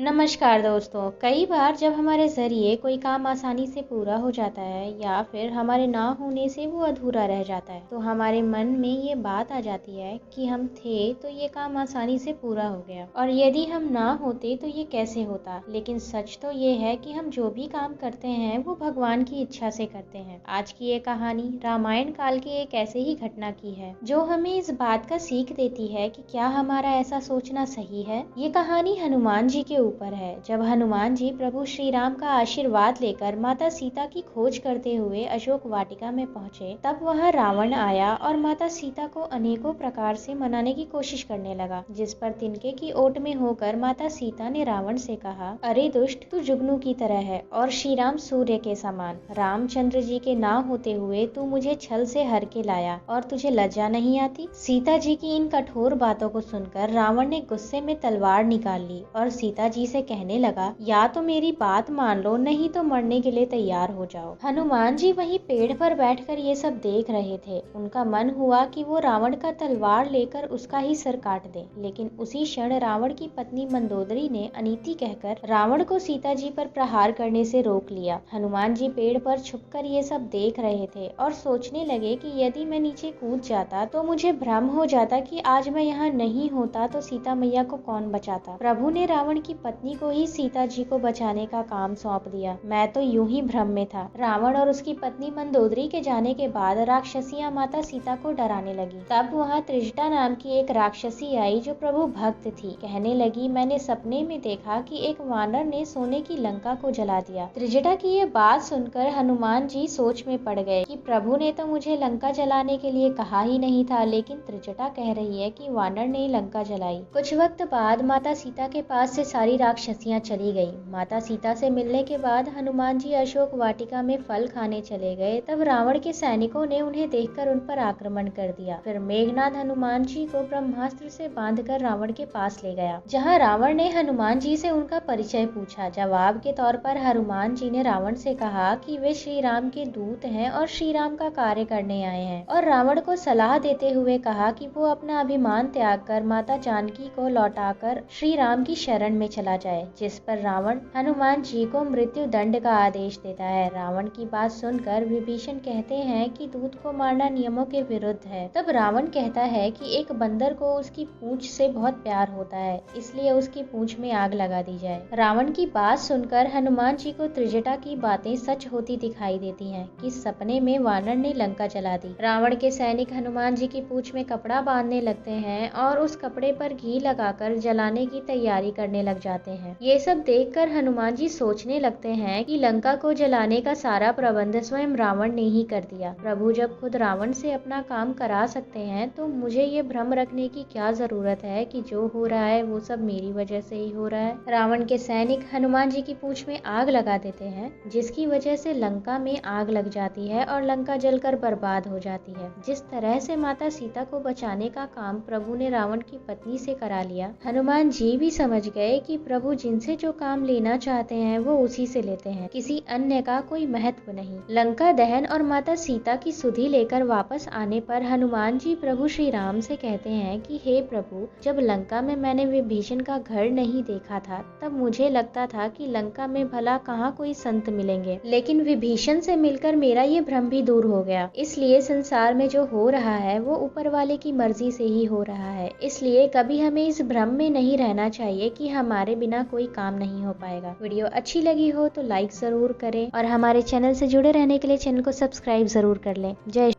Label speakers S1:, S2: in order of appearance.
S1: नमस्कार दोस्तों। कई बार जब हमारे ज़रिए कोई काम आसानी से पूरा हो जाता है या फिर हमारे ना होने से वो अधूरा रह जाता है तो हमारे मन में ये बात आ जाती है कि हम थे तो ये काम आसानी से पूरा हो गया, और यदि हम ना होते तो ये कैसे होता। लेकिन सच तो ये है कि हम जो भी काम करते हैं वो भगवान की इच्छा से करते हैं। आज की ये कहानी रामायण काल की एक ऐसे ही घटना की है जो हमें इस बात का सीख देती है कि क्या हमारा ऐसा सोचना सही है। ये कहानी हनुमान जी के ऊपर है। जब हनुमान जी प्रभु श्री राम का आशीर्वाद लेकर माता सीता की खोज करते हुए अशोक वाटिका में पहुंचे, तब वहां रावण आया और माता सीता को अनेकों प्रकार से मनाने की कोशिश करने लगा, जिस पर तिनके की ओट में होकर माता सीता ने रावण से कहा, अरे दुष्ट, तू जुगनू की तरह है और श्री राम सूर्य के समान। रामचंद्र जी के ना होते हुए तू मुझे छल से हर के लाया और तुझे लज्जा नहीं आती। सीता जी की इन कठोर बातों को सुनकर रावण ने गुस्से में तलवार निकाल ली और सीता जी से कहने लगा, या तो मेरी बात मान लो, नहीं तो मरने के लिए तैयार हो जाओ। हनुमान जी वहीं पेड़ पर बैठकर ये सब देख रहे थे। उनका मन हुआ कि वो रावण का तलवार लेकर उसका ही सर काट दे, लेकिन उसी क्षण रावण की पत्नी मंदोदरी ने अनीति कहकर रावण को सीता जी पर प्रहार करने से रोक लिया। हनुमान जी पेड़ पर छुपकर ये सब देख रहे थे और सोचने लगे कि यदि मैं नीचे कूद जाता तो मुझे भ्रम हो जाता कि आज मैं यहाँ नहीं होता तो सीता मैया को कौन बचाता। प्रभु ने रावण की पत्नी को ही सीता जी को बचाने का काम सौंप दिया। मैं तो यूं ही भ्रम में था। रावण और उसकी पत्नी मंदोदरी के जाने के बाद राक्षसियां माता सीता को डराने लगी। तब वहां त्रिजटा नाम की एक राक्षसी आई जो प्रभु भक्त थी। कहने लगी, मैंने सपने में देखा कि एक वानर ने सोने की लंका को जला दिया। त्रिजटा की ये बात सुनकर हनुमान जी सोच में पड़ गए कि प्रभु ने तो मुझे लंका जलाने के लिए कहा ही नहीं था, लेकिन त्रिजटा कह रही है कि वानर ने लंका जलाई। कुछ वक्त बाद माता सीता के पास से सारी राक्षसियां चली गई। माता सीता से मिलने के बाद हनुमान जी अशोक वाटिका में फल खाने चले गए। तब रावण के सैनिकों ने उन्हें देखकर उन पर आक्रमण कर दिया। फिर मेघनाद हनुमान जी को ब्रह्मास्त्र से बांधकर रावण के पास ले गया, जहां रावण ने हनुमान जी से उनका परिचय पूछा। जवाब के तौर पर हनुमान जी ने रावण से कहा कि वे श्री राम के दूत हैं और श्री राम का कार्य करने आए हैं, और रावण को सलाह देते हुए कहा कि वो अपना अभिमान त्याग कर माता जानकी को लौटाकर श्री राम की शरण में चला जाए। जिस पर रावण हनुमान जी को मृत्यु दंड का आदेश देता है। रावण की बात सुनकर विभीषण कहते हैं कि दूत को मारना नियमों के विरुद्ध है। तब रावण कहता है कि एक बंदर को उसकी पूंछ से बहुत प्यार होता है, इसलिए उसकी पूंछ में आग लगा दी जाए। रावण की बात सुनकर हनुमान जी को त्रिजटा की बातें सच होती दिखाई देती हैं कि सपने में वानर ने लंका जला दी। रावण के सैनिक हनुमान जी की पूंछ में कपड़ा बांधने लगते हैं और उस कपड़े पर घी लगाकर जलाने की तैयारी करने लग जाते हैं। ये सब देखकर हनुमान जी सोचने लगते हैं कि लंका को जलाने का सारा प्रबंध स्वयं रावण ने ही कर दिया। प्रभु जब खुद रावण से अपना काम करा सकते हैं तो मुझे ये भ्रम रखने की क्या जरूरत है कि जो हो रहा है वो सब मेरी वजह से ही हो रहा है। रावण के सैनिक हनुमान जी की पूंछ में आग लगा देते हैं, जिसकी वजह से लंका में आग लग जाती है और लंका जलकर बर्बाद हो जाती है। जिस तरह से माता सीता को बचाने का काम प्रभु ने रावण की पत्नी से करा लिया, हनुमान जी भी समझ गए कि प्रभु जिनसे जो काम लेना चाहते हैं वो उसी से लेते हैं, किसी अन्य का कोई महत्व नहीं। लंका दहन और माता सीता की सुधि लेकर वापस आने पर हनुमान जी प्रभु श्री राम से कहते हैं कि हे प्रभु, जब लंका में मैंने विभीषण का घर नहीं देखा था तब मुझे लगता था कि लंका में भला कहाँ कोई संत मिलेंगे, लेकिन विभीषण से मिलकर मेरा ये भ्रम भी दूर हो गया। इसलिए संसार में जो हो रहा है वो ऊपर वाले की मर्जी से ही हो रहा है। इसलिए कभी हमें इस भ्रम में नहीं रहना चाहिए कि हमारे बिना कोई काम नहीं हो पाएगा। वीडियो अच्छी लगी हो तो लाइक जरूर करें और हमारे चैनल से जुड़े रहने के लिए चैनल को सब्सक्राइब जरूर कर लें। जय